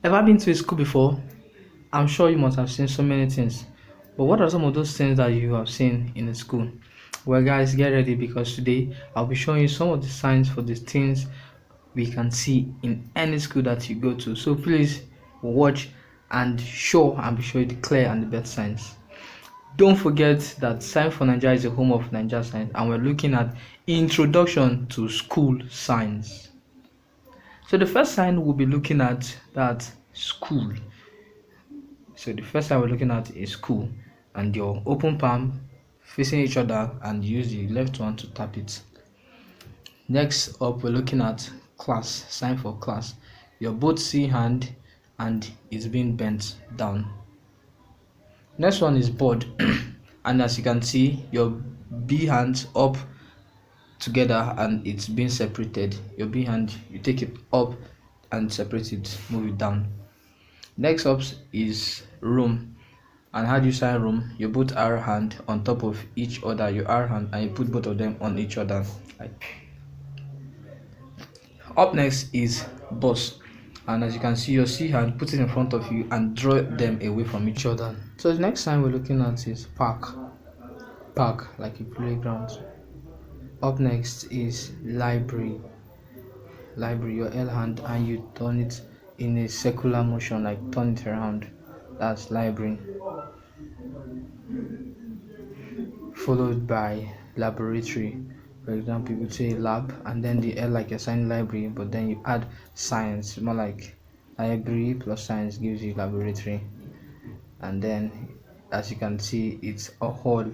Ever been to a school before? I'm sure you must have seen so many things. But what are some of those things that you have seen in a school? Well, guys, get ready because today I'll be showing you some of the signs for the things we can see in any school that you go to. So please watch and be sure you the clear and the best signs. Don't forget that SIGNFORNAIJA is the home of Nigeria science, and we're looking at introduction to school science. So the first sign we'll be looking at that school. So the first sign we're looking at is school, and your open palm facing each other and use the left one to tap it. Next up, we're looking at class, sign for class. Your both C hand and it's being bent down. Next one is board, and as you can see, your B hands up together and it's being separated. Your B hand, you take it up and separate it, move it down. Next up is room, and how do you sign room? You put R hand on top of each other, your R hand, and you put both of them on each other. Up next is bus, and as you can see, your C hand, put it in front of you and draw them away from each other. So the next sign we're looking at is park, like a playground. Up next is library, your L hand, and you turn it in a circular motion, like turn it around. That's library. Followed by laboratory. For example, you would say lab and then the L like you're signing library, but then you add science, more like library plus science gives you laboratory. And then as you can see, it's a hall,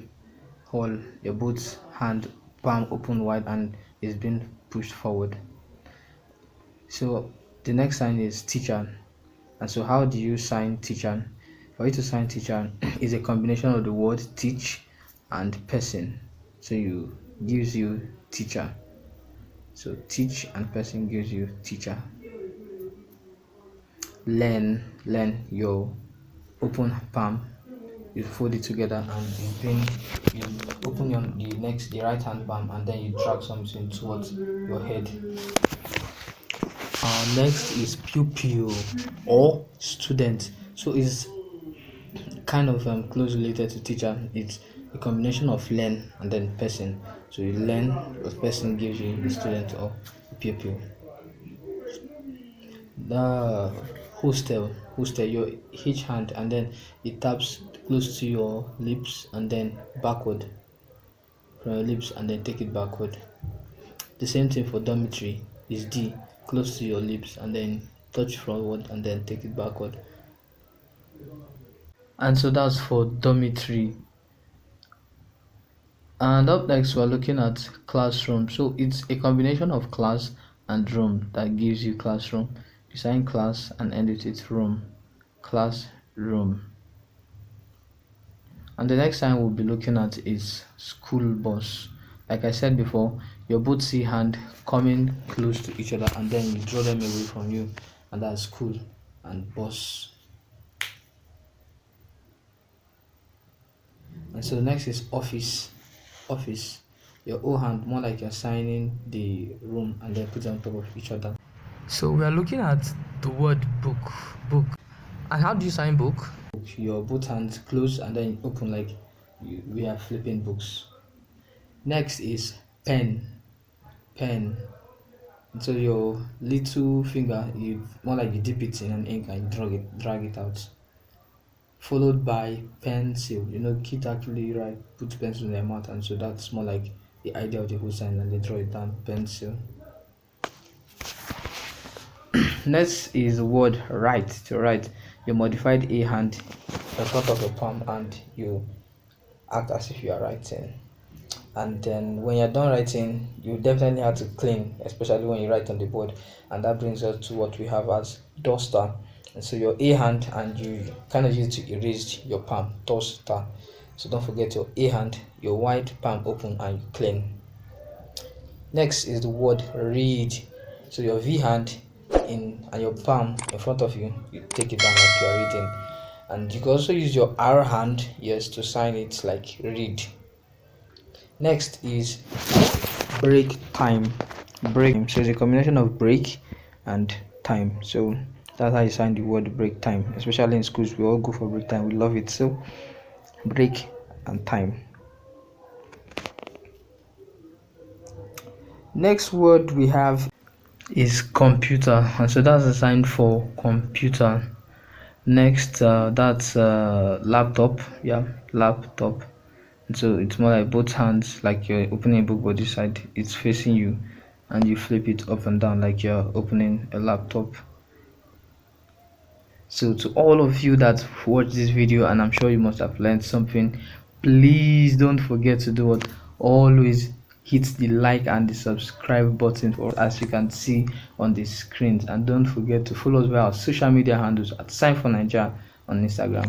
your both hand palm open wide and is being pushed forward. So the next sign is teacher. And so how do you sign teacher? For you to sign teacher is a combination of the word teach and person. So you gives you teacher. So teach and person gives you teacher. Learn, your open palm, you fold it together and you open the right hand palm and then you drag something towards your head. Next is pupil or student. So it's kind of close related to teacher. It's a combination of learn and then person. So you learn, the person gives you the student or pupil. The hostel, your each hand and then it taps close to your lips and then backward from your lips and then take it backward. The same thing for dormitory is D, close to your lips and then touch forward and then take it backward. And so that's for dormitory. And up next we're looking at classroom. So it's a combination of class and room that gives you classroom. You sign class and end it with room, classroom. And the next sign we'll be looking at is school bus. Like I said before, your both C hand coming close to each other and then you draw them away from you, and that's school and bus. And so the next is office, your O hand, more like you're signing the room and then put it on top of each other. So we are looking at the word book. And how do you sign book? Your both hands close and then open like we are flipping books. Next is pen. And so your little finger, you more like you dip it in an ink and drag it out. Followed by pencil. Kids actually put pencil in their mouth, and so that's more like the idea of the whole sign, and they draw it down, pencil. Next is the word write. To write, your modified A hand in front of your palm and you act as if you are writing. And then when you're done writing, you definitely have to clean, especially when you write on the board. And that brings us to what we have as duster. And so your A hand, and you kind of use it to erase your palm, duster. So don't forget your A hand, your wide palm open and you clean. Next is the word read. So your V hand and your palm in front of you, you take it down like you are reading. And you can also use your R hand, yes, to sign it like read. Next is break time. So it's a combination of break and time. So That's how you sign the word break time. Especially in schools, we all go for break time. We love it. So break and time. Next word we have is computer, and so that's a sign for computer. Next, that's laptop. Yeah, laptop. So it's more like both hands, like you're opening a book, but this side it's facing you, and you flip it up and down like you're opening a laptop. So to all of you that watch this video, and I'm sure you must have learned something, please don't forget to do what, always hit the like and the subscribe button for, as you can see on the screens, and don't forget to follow us via our social media handles at SIGNFORNAIJA on Instagram.